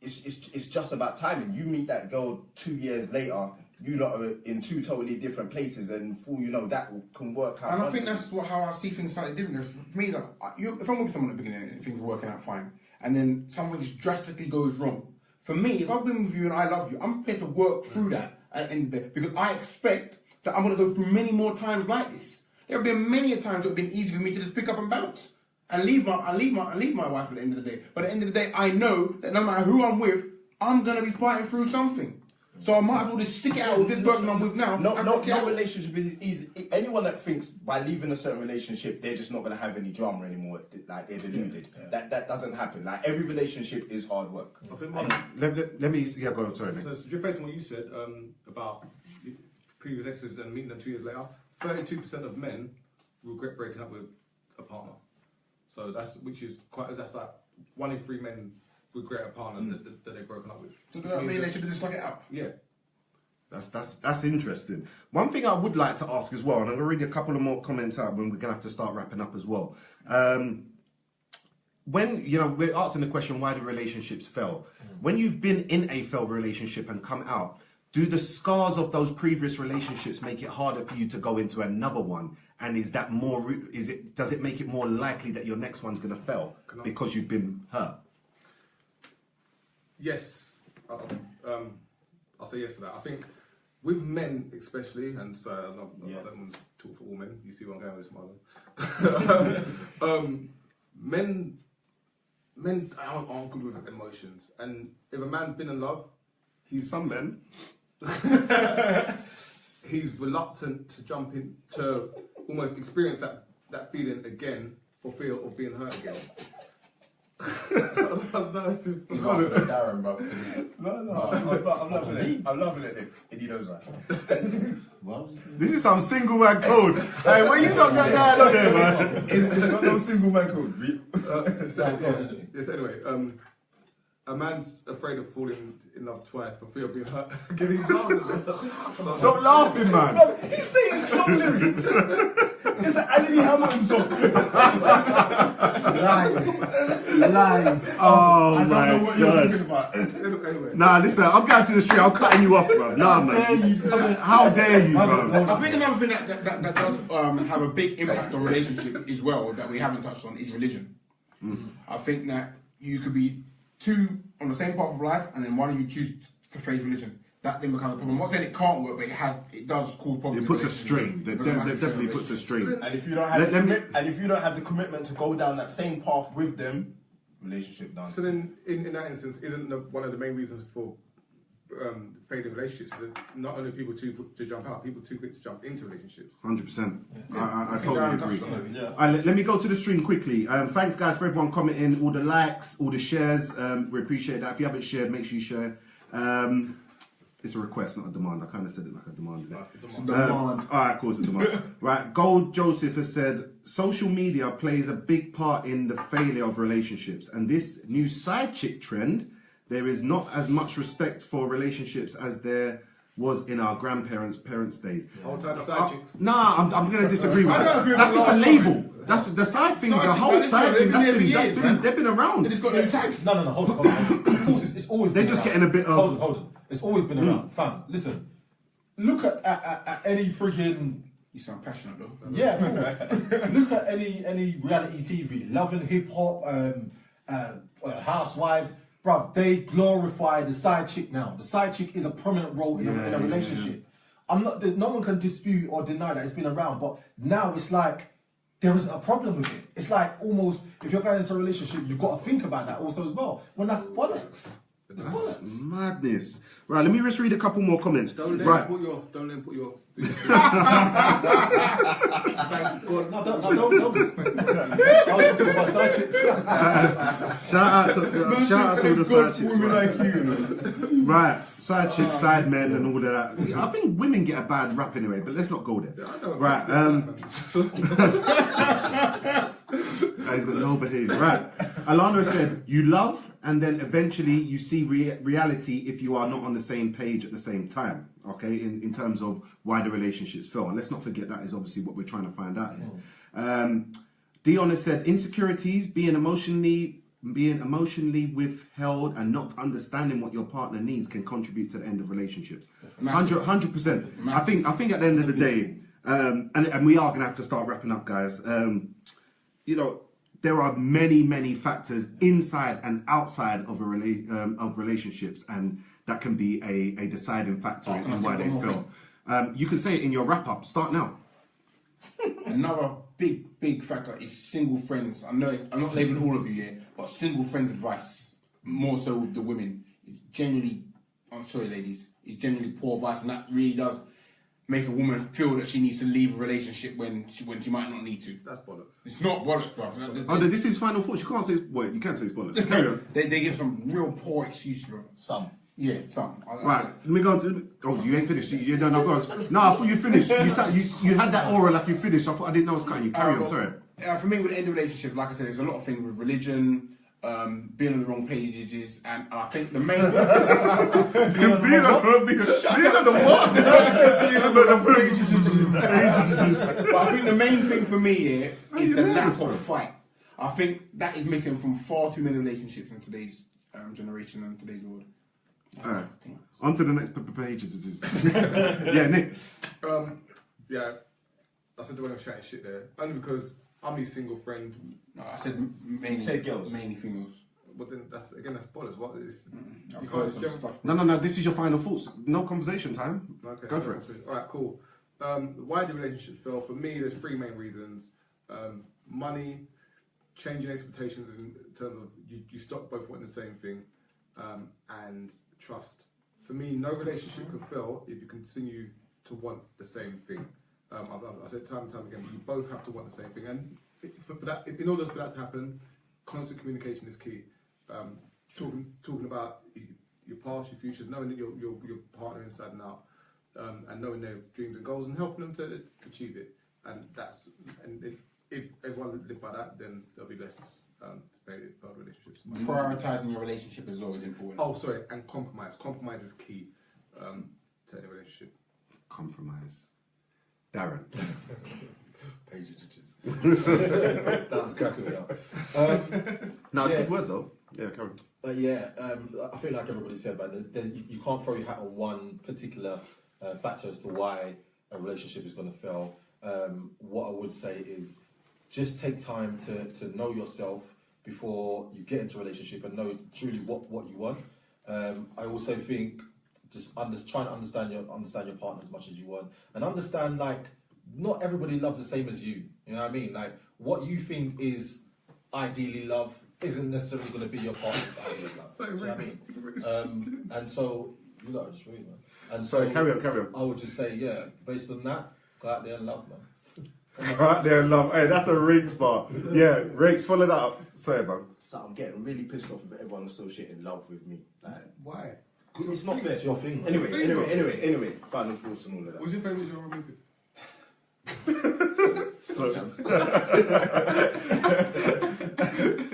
it's just about timing. You meet that girl 2 years later, you lot are in two totally different places, and for you know that can work out. And I think that's how I see things slightly different. For me, like, if I'm with someone at the beginning and things are working out fine, and then something just drastically goes wrong, for me, if I've been with you and I love you, I'm prepared to work through that at the end of the day, because I expect that I'm going to go through many more times like this. There have been many a times it would have been easy for me to just pick up and bounce and leave my wife at the end of the day. But at the end of the day, I know that no matter who I'm with, I'm going to be fighting through something. So I might as well just stick it out with this person I'm with now. No relationship is easy. Anyone that thinks by leaving a certain relationship they're just not going to have any drama anymore, like they're deluded. That doesn't happen. Like every relationship is hard work. I think Let me go on, sorry. so just based on what you said about previous exes and meeting them 2 years later, 32% of men regret breaking up with a partner. So that's like 1 in 3 men regret a partner that they've broken up with. So does that mean they should have just stuck it out? Yeah. That's interesting. One thing I would like to ask as well, and I'm going to read a couple of more comments out when we're going to have to start wrapping up as well. When, we're asking the question, why do relationships fail? When you've been in a failed relationship and come out, do the scars of those previous relationships make it harder for you to go into another one? And is that does it make it more likely that your next one's going to fail because you've been hurt? Yes. I'll say yes to that. I think with men especially, and so I don't want to talk for all men, you see what I'm going with this, Marlon. Men aren't good with emotions. And if a man's been in love, Some men. he's reluctant to jump in, to almost experience that feeling again for fear of being hurt again. Darren, bro. I'm loving it. And he knows that. This is some single man code. Hey, what you talking about on there, man? It's not no single man code. Yes, anyway, a man's afraid of falling in love twice for fear of being hurt. Give me examples. Stop laughing, man. He's saying song lyrics. It's an Anthony Hamilton song. Lies. Oh, I my don't know what you're God. talking about. Anyway, Nah, listen, I'm going to the street. I'm cutting you off, bro. Nah, man. How dare you, bro? I think another thing that does have a big impact on relationship as well that we haven't touched on is religion. I think that you could be two on the same path of life, and then one of you choose to face religion. That then becomes a problem. I'm not saying it can't work, but it does cause problems. It puts a strain. It definitely puts a strain. And if you don't have the commitment to go down that same path with them, relationship done. so then in that instance, isn't one of the main reasons for failing relationships that not only people too quick to jump out, people too quick to jump into relationships? 100%. I totally agree. Yeah. All right, let me go to the stream quickly. Thanks, guys, for everyone commenting, all the likes, all the shares. We appreciate that. If you haven't shared, make sure you share. It's a request, not a demand. I kind of said it like a demand. That's a Demand. All right, of course, it's a demand. Right, Gold Joseph has said social media plays a big part in the failure of relationships, and this new side chick trend. There is not as much respect for relationships as there was in our parents' days. Whole time the side chicks. Nah, I'm going to disagree with I don't that. agree with That's the just a last label. That's the side thing. Side The chick, whole man, side they've thing. been there for years, man. They've been around. They just got new tags. No, hold on. Of course, it's always They're been just around. getting a bit of. Hold on. It's always been around. Fam, listen. Look at any freaking. You sound passionate though. Yeah, of course. Look at any reality TV, Love and Hip Hop, Housewives. Bruv, they glorify the side chick now. The side chick is a prominent role in a relationship. No one can dispute or deny that it's been around, but now it's like there isn't a problem with it. It's like almost if you're going into a relationship, you've got to think about that also as well. When that's bollocks. It's That's bollocks. madness. Right, let me just read a couple more comments. Don't let Right. them put you off. Don't let them put you off. Thank God. No, don't. I was talking about side chicks. Shout out to all the side chicks. Right. like you. Right, side chicks, side men, and all that. I think women get a bad rap anyway, but let's not go there. I know. Right, he's got no behaviour. Right, Alana said, you love and then eventually you see reality if you are not on the same page at the same time, okay, in terms of why the relationships fail. And let's not forget that is obviously what we're trying to find out here. Dion has said, insecurities, being emotionally withheld and not understanding what your partner needs can contribute to the end of relationships. 100%. I think at the end of the day, and we are going to have to start wrapping up, guys. You know, there are many factors inside and outside of of relationships, and that can be a deciding factor in why they fail. You can say it in your wrap up. Start now. Another big factor is single friends. I know I'm not labeling all of you here, but single friends' advice, more so with the women, is generally, I'm sorry ladies, is generally poor advice, and that really does make a woman feel that she needs to leave a relationship when she might not need to. That's bollocks. It's not bollocks, bro. This is final thoughts. You can't say it's, well, you can't say it's bollocks. Carry on. They give some real poor excuses, bro. Some. Yeah, some. Right, let me go on to. Oh, you ain't finished. You don't know. Go on. No, I thought you finished. You had that aura like you finished. I didn't know I was cutting you. Carry on. Sorry. For me, with the end of relationship, like I said, there's a lot of things with religion, being on the wrong pages, and I think the main Being on the what? But I think the main thing for me here is the lack of fight. I think that is missing from far too many relationships in today's generation and today's world. Alright, on to the next page. Yeah, Nick. Yeah, that's the way I'm shouting shit there. Only because I'm his single friend. No, I said mainly Said girls. mainly females. But then that's bollocks. What is? I've You heard can't some just stuff. No. This is your final thoughts. No conversation time. Okay, Go for it. All right, cool. Why do relationships fail? For me, there's three main reasons: money, changing expectations in terms of you stop both wanting the same thing, and trust. For me, no relationship can fail if you continue to want the same thing. I've said time and time again, you both have to want the same thing, and in order for that to happen, constant communication is key. Talking about your past, your future, knowing that your partner inside and out, and knowing their dreams and goals and helping them to achieve it. And if everyone lives by that, then there'll be less failed relationships. Prioritizing your relationship is always important. Oh, sorry, and compromise. Compromise is key to any relationship. Compromise. Darren. That was cracking me up. No, it's Yeah. good words though. Yeah, carry on. I feel like everybody said, but you can't throw your hat on one particular factor as to why a relationship is going to fail. What I would say is just take time to know yourself before you get into a relationship and know truly what you want. I also think just trying to understand your partner as much as you want, and understand like not everybody loves the same as you. You know what I mean? Like what you think is ideally love isn't necessarily going to be your partner's ideal love. Do you know what I mean? And so you lot are just reading, man. And so Sorry, carry on. I would just say, yeah, based on that, go out there and love, man. Right there in love. Hey, that's a Rakes bar. Yeah, Rakes, follow that up. Sorry, bro. So I'm getting really pissed off with everyone associating love with me. Like, Why? It's not fair. It's your thing. Anyway. Final thoughts and all of that. What's your favourite genre of music?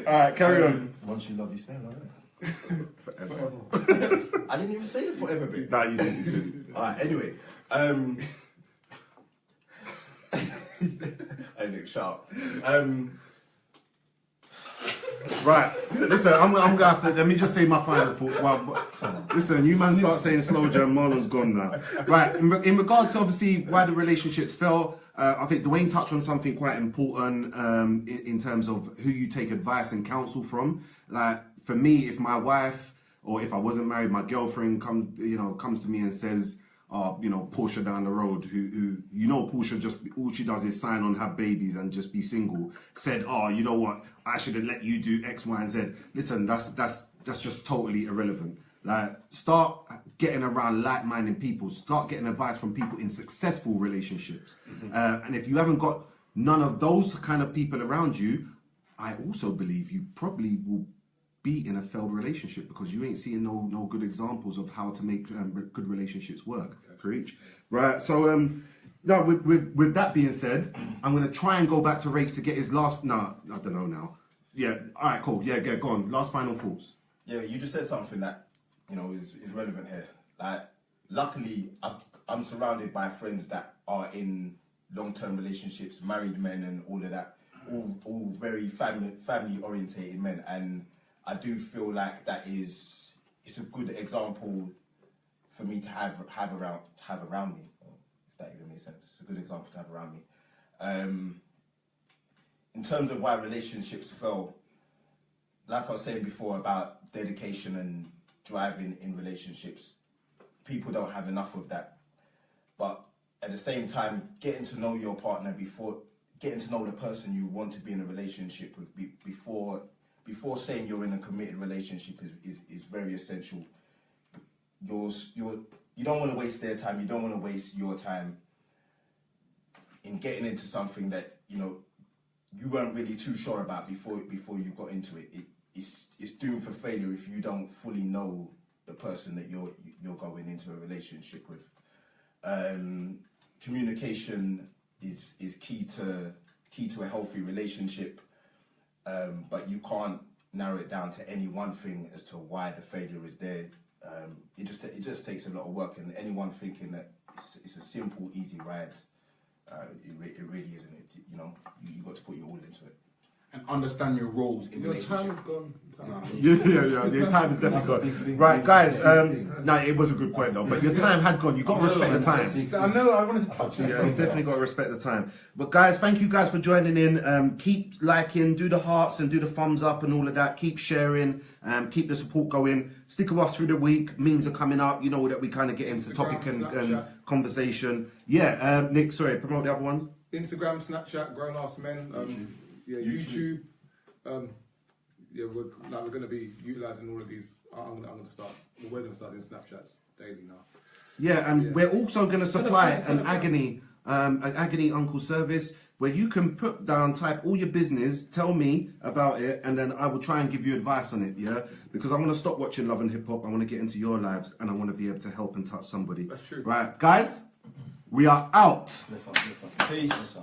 Alright, carry on. Once you love, you stay, like Forever. I didn't even say the forever bit. Nah, you didn't. Alright, anyway. Hey Nick, shut up. Right, listen, I'm gonna have to, let me just say my final thoughts. Well, listen, you man start saying slow jam, Marlon's gone now. Right, in regards to obviously why the relationships fell, I think Dwayne touched on something quite important in terms of who you take advice and counsel from. Like, for me, if my wife, or if I wasn't married, my girlfriend comes to me and says, Portia down the road, who Portia just all she does is sign on, have babies, and just be single. Said, you know what? I should have let you do X, Y, and Z. Listen, that's just totally irrelevant. Like, start getting around like-minded people. Start getting advice from people in successful relationships. And if you haven't got none of those kind of people around you, I also believe you probably will be in a failed relationship because you ain't seeing no good examples of how to make good relationships work. Preach. Right, so now with that being said, I'm going to try and go back to Race to get his last, I don't know now. Yeah, alright, cool, yeah, go on, last final thoughts. Yeah, you just said something that, is relevant here. Like, luckily, I'm surrounded by friends that are in long-term relationships, married men and all of that, all very family-orientated men, and I do feel like it's a good example for me to have around me, if that even makes sense. It's a good example to have around me. In terms of why relationships fail, like I was saying before about dedication and driving in relationships, people don't have enough of that. But at the same time, getting to know your partner getting to know the person you want to be in a relationship with before saying you're in a committed relationship is very essential. You don't want to waste their time. You don't want to waste your time in getting into something that you weren't really too sure about before you got into it. It's doomed for failure if you don't fully know the person that you're going into a relationship with. Communication is key to a healthy relationship. But you can't narrow it down to any one thing as to why the failure is there. It just takes a lot of work, and anyone thinking that it's a simple, easy ride, it really isn't. You got to put your all into it. And understand your roles in Your relationship. time is gone. Yeah, your time is definitely gone. Right, guys, it was a good point though, but your time had gone. You got to respect the time. I know, I wanted to touch it. Yeah, you definitely got to respect the time. But guys, thank you guys for joining in. Keep liking, do the hearts and do the thumbs up and all of that. Keep sharing, keep the support going. Stick with us through the week. Memes are coming up. You know that we kind of get into topic and conversation. Yeah, Nick, sorry, promote the other one. Instagram, Snapchat, Grown Ass Men. YouTube. We're going to be utilising all of these. I'm going to start. We're going to start doing Snapchats daily now. Yeah, and we're also going to supply an agony uncle service where you can type all your business, tell me about it, and then I will try and give you advice on it. Yeah, because I want to stop watching Love and Hip Hop. I want to get into your lives, and I want to be able to help and touch somebody. That's true. Right, guys, we are out. Peace.